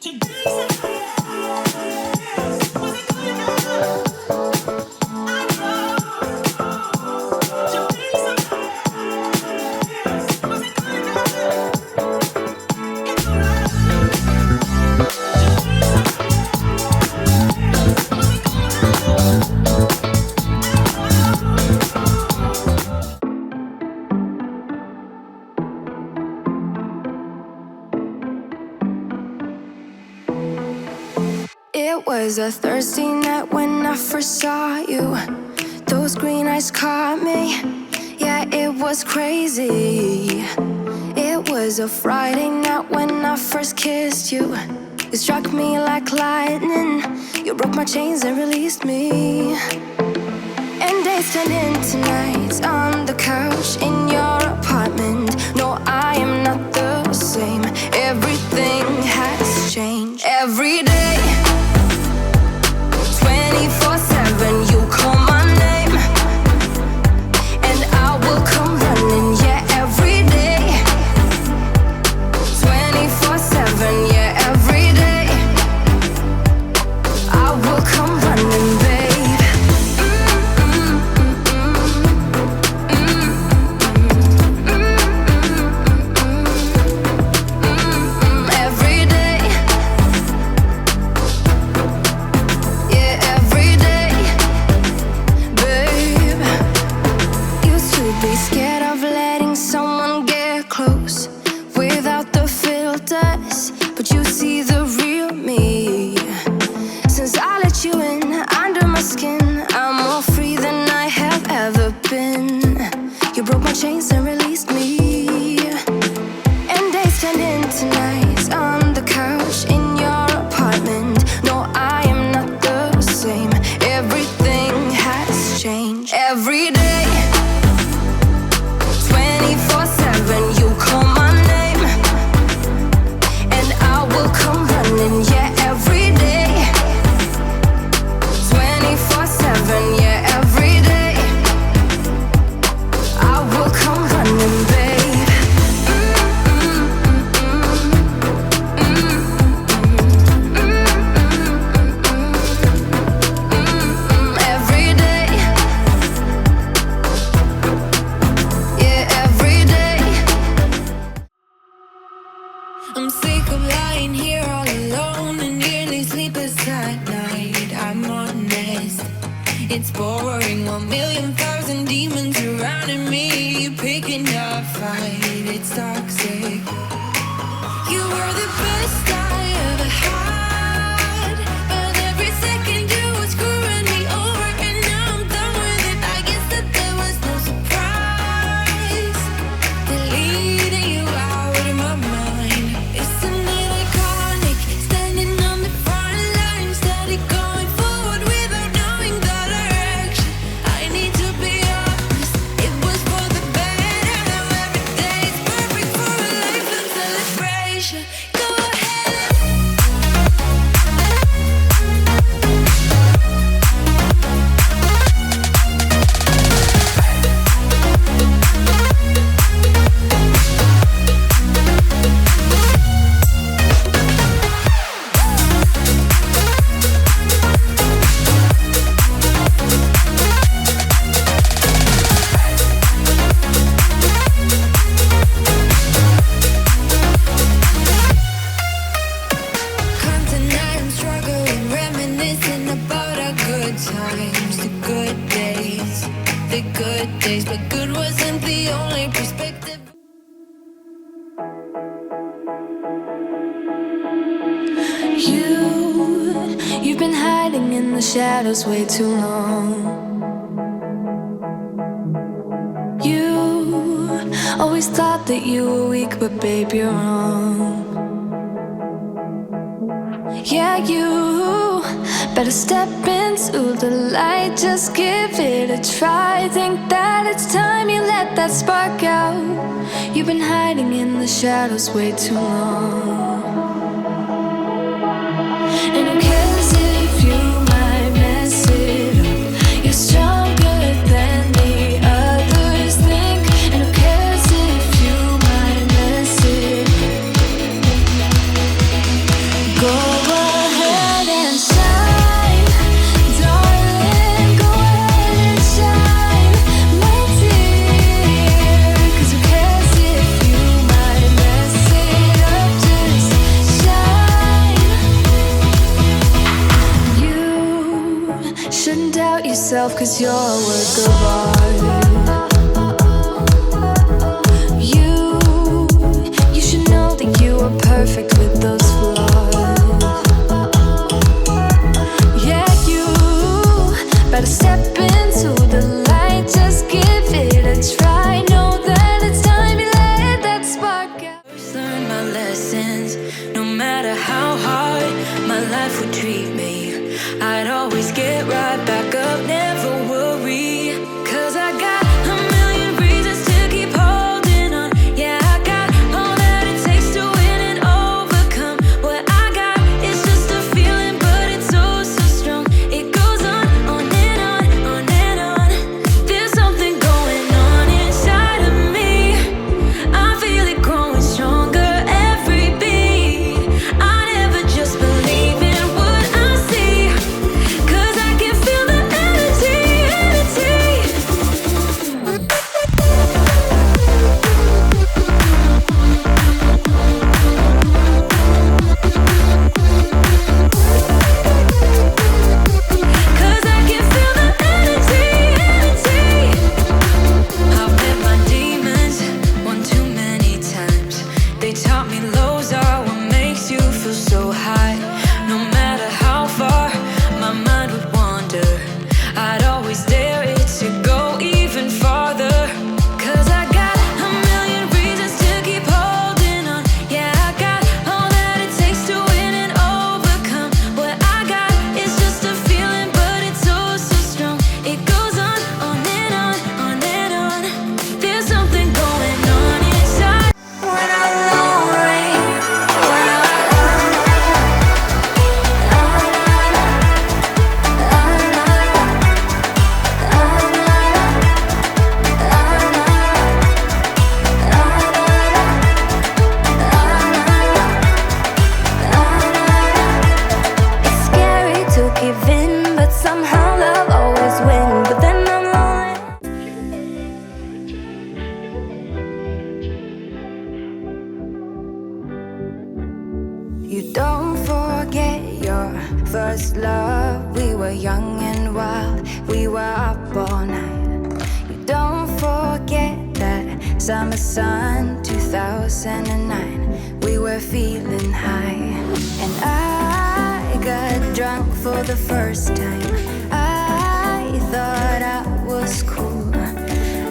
It was a Thursday night when I first saw you. Those green eyes caught me. Yeah, it was crazy. It was a Friday night when I first kissed you. You struck me like lightning. You broke my chains and released me. And days turned into nights on the couch in your apartment. No, I am not the same. Everything has changed. Every day 24/7, you call my name, and I will come running, yeah, every day. 24/7, yeah, every day. I will come running, babe. Every day. Yeah, every day, babe. Used to be scared of letting someone get close without the filters, but you see the real me. Since I let you in under my skin, I'm more free than I have ever been. You broke my chains and released me. And days turned into nights on the couch in your apartment. No, I am not the same. Everything has changed. Every day 24/7, you call my name, and I will come running, yeah, every day. 24/7, yeah, every day. I will come running, babe. Every day. Yeah, every day. I'm sick of lying here all alone and nearly sleepless at night. I'm honest, it's boring. 1,000,000 demons surrounding me, picking a fight. It's toxic. You were the best I ever had, but every second you were screwing me over, and now I'm done with it. I guess that there was no surprise. Deleting you out of my mind. Isn't it iconic? Standing on the front line, steady going forward without knowing the direction. I need to be honest, it was for the better. Now every day is perfect for a life of celebration. Go ahead. Constant night, I'm struggling, reminiscing about our good times, the good days, the good days. But good wasn't the only perspective. You've been hiding in the shadows way too long. You always thought that you were weak, but babe, you're wrong. Yeah, you better step into the light, just give it a try. Think that it's time you let that spark out. You've been hiding in the shadows way too long. And who cares if you might mess it up? You're stronger than the others think. And who cares if you might mess it up? Go ahead and shine, darling, go ahead and shine, my dear. 'Cause who cares if you might mess it up, just shine. You shouldn't doubt yourself, 'cause you're a work of art. You should know that you are perfect with those flaws. Yeah, you better step into the light, just give it a try. Know that it's time you let that spark out. First learn my lessons, no matter how hard my life would treat me. I'd always get right back up, never worry. 'Cause I got a million reasons to keep holding on. Yeah, I got all that it takes to win and overcome. What I got is just a feeling, but it's so, so strong. It goes on and on, on and on. There's something going on inside of me. I feel it growing stronger every beat. I never just believe in what I see, 'cause I can feel the energy, energy. 'Cause I can feel the energy, energy. I've met my demons one too many times. They taught me lows are what makes you feel so high. No matter how far my mind would wander, I'd always dare it to go even farther. 'Cause I got a million reasons to keep holding on. Yeah, I got all that it takes to win and overcome. What I got is just a feeling, but it's so, so strong. It goes on and on, on and on. There's something going on inside. When I'm lonely, when it's scary to give in, but somehow love always wins. But then I'm lonely. You don't forget your first love. We were young and wild, we were up all night. You don't forget that summer sun 2009. We were feeling high, and I got drunk for the first time. I thought I was cool.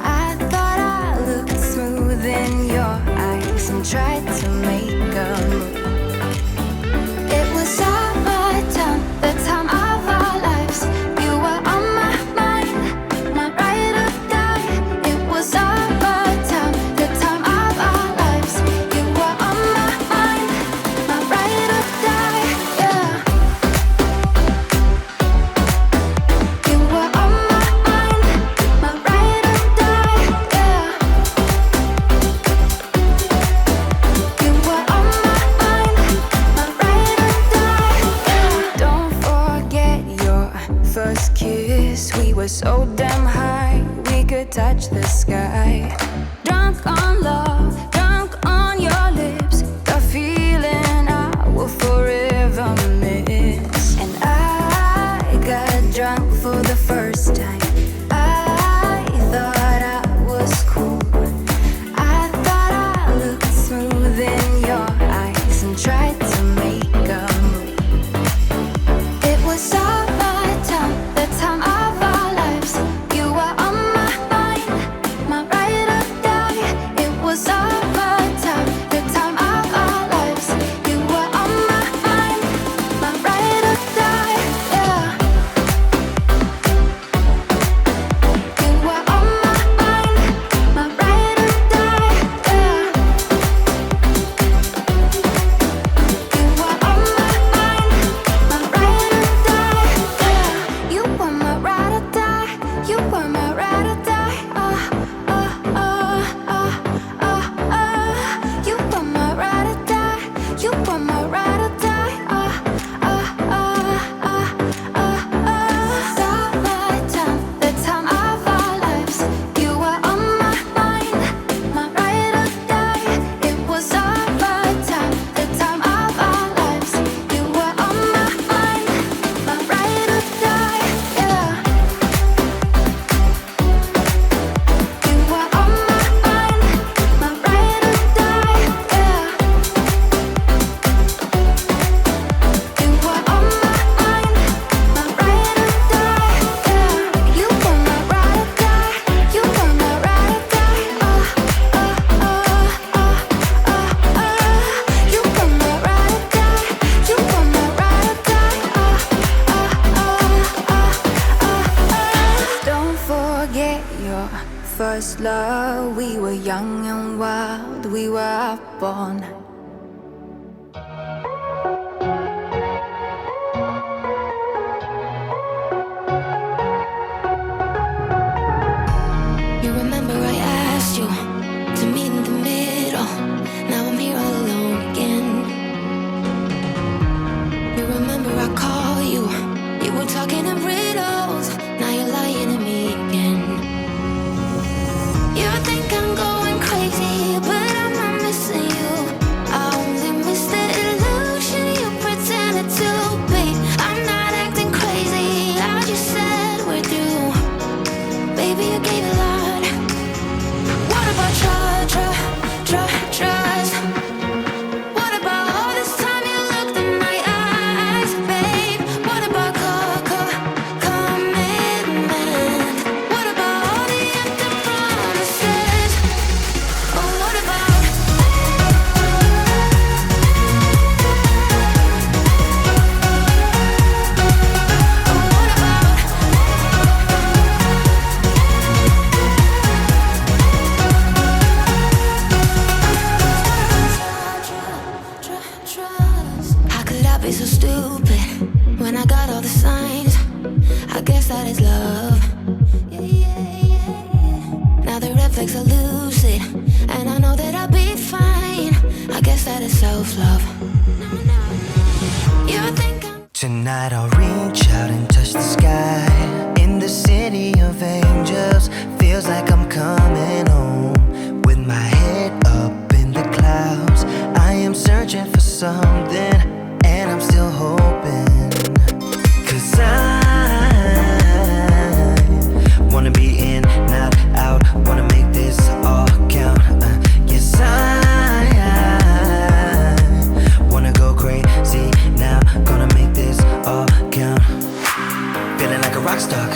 I thought I looked smooth in your eyes and tried to make a move. It was summertime, the time of our lives. You were on my mind, my ride or die. It was summertime, the time of our lives. You were on my mind, my ride or die. Yeah. You were on my mind, my ride or die. Yeah. You were on my mind, my ride or die. Yeah. Don't forget your first kiss. We were so damn high, we could touch the sky. Drunk on love, drunk on your lips. The feeling I will forever miss. And I got drunk for the first time. I thought I was cool. I thought I looked smooth in your eyes and tried to make a move. It was summertime, the time of our lives. You were on my mind, my ride or die. It was summertime, the time of our lives. You were on my mind, first love. We were young and wild, we were up all night. You remember I asked you to meet in the middle. Now I'm here all alone again. You remember I call you, you were talking in riddles. Now you're lying to me again. You think I'm going crazy, but I'm not missing you. I only miss the illusion you pretended to be. I'm not acting crazy, I just said we're through. Baby, you gave a lot. What about trust? What about all this time you looked in my eyes, babe? What about commitment? What about all the empty promises? Oh, what about? Oh, what about? Trust. How could I be so stupid when I got all the signs? I guess that is love. Now the red flags are lucid, and I know that I'll be fine. I guess that is self-love. You think I'm Tonight I'll reach out and touch the sky. In the city of angels, feels like I'm coming home. With my head up in the clouds, I am searching for something, and I'm still hoping. 'Cause I wanna be in, not out, wanna make this all count. Yes, I wanna go crazy now, gonna make this all count. Feeling like a rock star.